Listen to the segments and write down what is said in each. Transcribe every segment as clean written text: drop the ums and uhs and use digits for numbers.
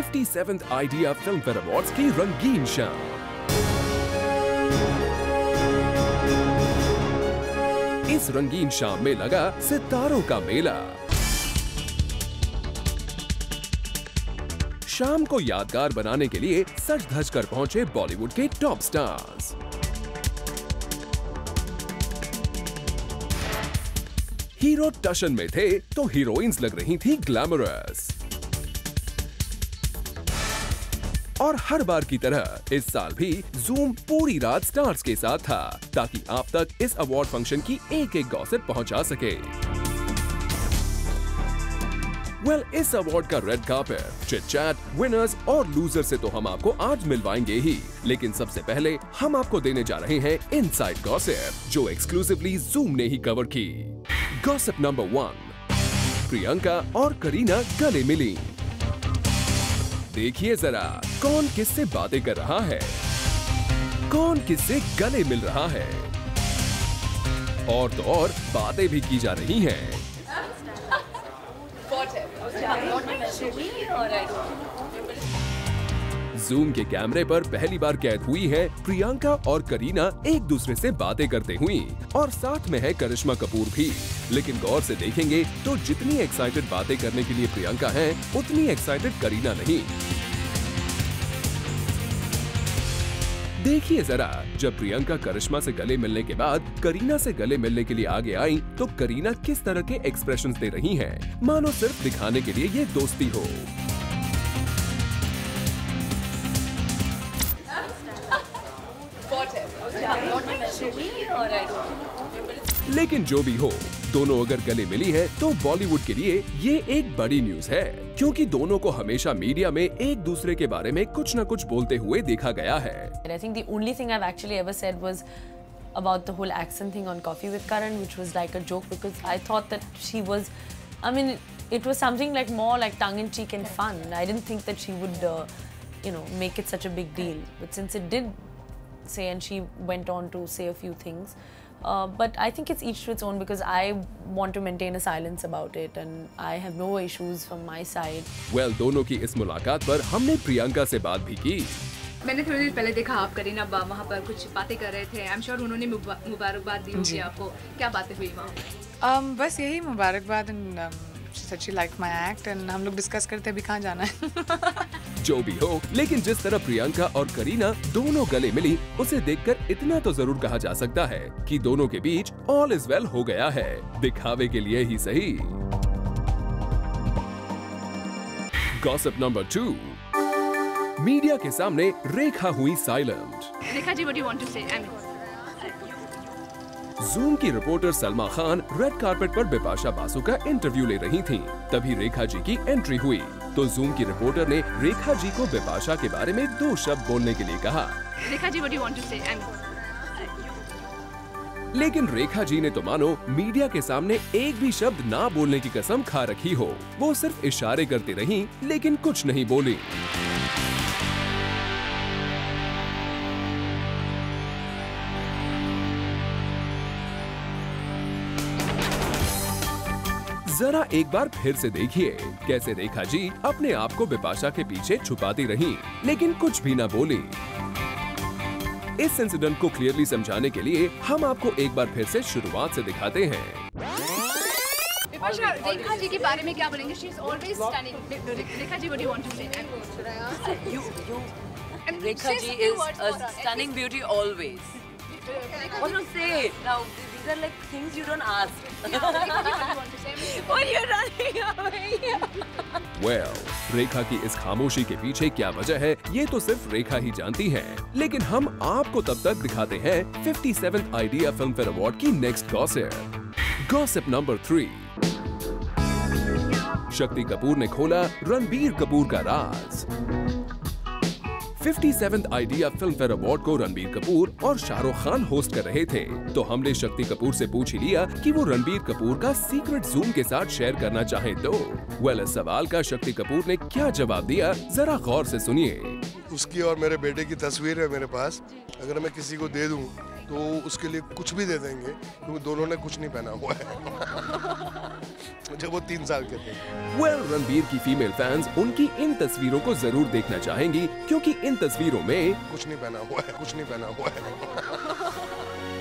57th Idea Filmfare awards की रंगीन शाम। इस रंगीन शाम में लगा सितारों का मेला। शाम को यादगार बनाने के लिए सज धज कर पहुंचे बॉलीवुड के टॉप स्टार्स। हीरो टशन में थे तो हीरोइंस लग रही थी ग्लैमरस। और हर बार की तरह इस साल भी जूम पूरी रात स्टार्स के साथ था ताकि आप तक इस अवार्ड फंक्शन की एक एक गॉसिप पहुंचा सके। इस अवार्ड का red carpet, chit chat, winners और लूजर से तो हम आपको आज मिलवाएंगे ही, लेकिन सबसे पहले हम आपको देने जा रहे हैं इनसाइड गॉसिप जो एक्सक्लूसिवली जूम ने ही कवर की। गॉसिप नंबर 1, प्रियंका और करीना गले मिली। देखिए जरा कौन किससे बातें कर रहा है, कौन किससे गले मिल रहा है, और तो और बातें भी की जा रही हैं। जूम के कैमरे पर पहली बार कैद हुई है प्रियंका और करीना एक दूसरे से बातें करते हुई, और साथ में है करिश्मा कपूर भी। लेकिन गौर से देखेंगे तो जितनी एक्साइटेड बातें करने के लिए प्रियंका है, उतनी एक्साइटेड करीना नहीं। देखिए जरा, जब प्रियंका करिश्मा से गले मिलने के बाद करीना से गले मिलने के लिए आगे आई तो करीना किस तरह के एक्सप्रेशंस दे रही हैं, मानो सिर्फ दिखाने के लिए ये दोस्ती हो। लेकिन जो भी हो, दोनों अगर गले मिली है तो बॉलीवुड के लिए ये एक बड़ी न्यूज है, क्योंकि दोनों को हमेशा मीडिया में एक दूसरे के बारे में कुछ न कुछ बोलते हुए देखा गया है। I think the only thing I've actually ever said was about the whole accent thing on Coffee with Karan, which was like a joke because I thought that she was, I mean, it was something like more like tongue-in-cheek and fun. I didn't think that she would, make it such a big deal. But since it did say, and she went on to say a few things. But I think it's each to its own because I want to maintain a silence about it and I have no issues from my side. दोनों की इस मुलाकात पर हमने प्रियंका से बात भी की। मैंने थोड़ी देर पहले देखा आप करीना वहाँ पर कुछ बातें कर रहे थे। I'm sure उन्होंने मुबारकबाद दी होगी आपको। क्या बातें हुई वहाँ? बस यही मुबारकबाद and she liked my act and हम लोग डिस्कस करते अभी कहाँ जाना है। जो भी हो, लेकिन जिस तरह प्रियंका और करीना दोनों गले मिली, उसे देखकर इतना तो जरूर कहा जा सकता है कि दोनों के बीच ऑल इज वेल हो गया है, दिखावे के लिए ही सही। गॉसिप नंबर 2, मीडिया के सामने रेखा हुई silent. Rekha ji, what do you want to say? Zoom की reporter Salma Khan red carpet पर बिपाशा बासु का इंटरव्यू ले रही थीं। तभी रेखा जी की एंट्री हुई तो जूम की रिपोर्टर ने रेखा जी को बिपाशा के बारे में 2 शब्द बोलने के लिए कहा। रेखा ji, what do you want to say? लेकिन रेखा जी ने तो मानो मीडिया के सामने एक भी शब्द ना बोलने की कसम खा रखी हो। वो सिर्फ इशारे करती रही लेकिन कुछ नहीं बोली। जरा एक बार फिर से देखिए कैसे रेखा जी अपने आप को बिपाशा के पीछे छुपाती रहीं, लेकिन कुछ भी ना बोली। इस इंसिडेंट को क्लियरली समझाने के लिए हम आपको एक बार फिर से शुरुआत से दिखाते हैं। बिपाशा, रेखा जी के बारे में क्या बोलेंगे? She is always stunning. Rekha ji, what do you want to say? Rekha ji is a stunning beauty always. What to say? Now these are like things you don't ask. Oh, you're running away. रेखा की इस खामोशी के पीछे क्या वजह है ये तो सिर्फ रेखा ही जानती है, लेकिन हम आपको तब तक दिखाते हैं 57th Idea film fair award की next gossip. Gossip number 3, Shakti Kapoor ने खोला रणबीर कपूर का राज। 57th Idea film fair award को रणबीर कपूर और शाहरुख खान होस्ट कर रहे थे, तो हमने शक्ति कपूर से पूछ ही लिया कि वो रणबीर कपूर का सीक्रेट जूम के साथ शेयर करना चाहे तो। इस सवाल का शक्ति कपूर ने क्या जवाब दिया, जरा गौर से सुनिए। उसकी और मेरे बेटे की तस्वीर है मेरे पास, अगर मैं किसी को दे दूं तो उसके लिए कुछ भी दे देंगे, क्योंकि दोनों ने कुछ नहीं पहना हुआ है। जब वो 3 साल के थे। वेल, रणबीर की फीमेल फैंस उनकी इन तस्वीरों को जरूर देखना चाहेंगी क्योंकि इन तस्वीरों में कुछ नहीं पहना हुआ है, कुछ नहीं पहना हुआ है।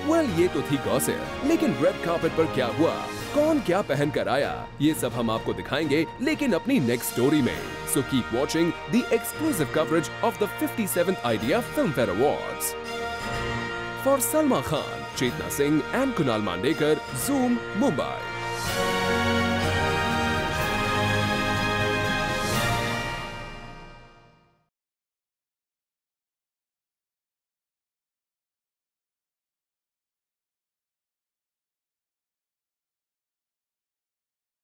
वेल, ये तो थी गॉसिप, लेकिन रेड कार्पेट पर क्या हुआ, कौन क्या पहन कर आया, ये सब हम आपको दिखाएंगे लेकिन अपनी नेक्स्ट स्टोरी में। So keep watching the exclusive coverage of the 57th Idea Filmfare awards. For Salma Khan, Chetna Singh and Kunal Mandekar, Zoom, Mumbai।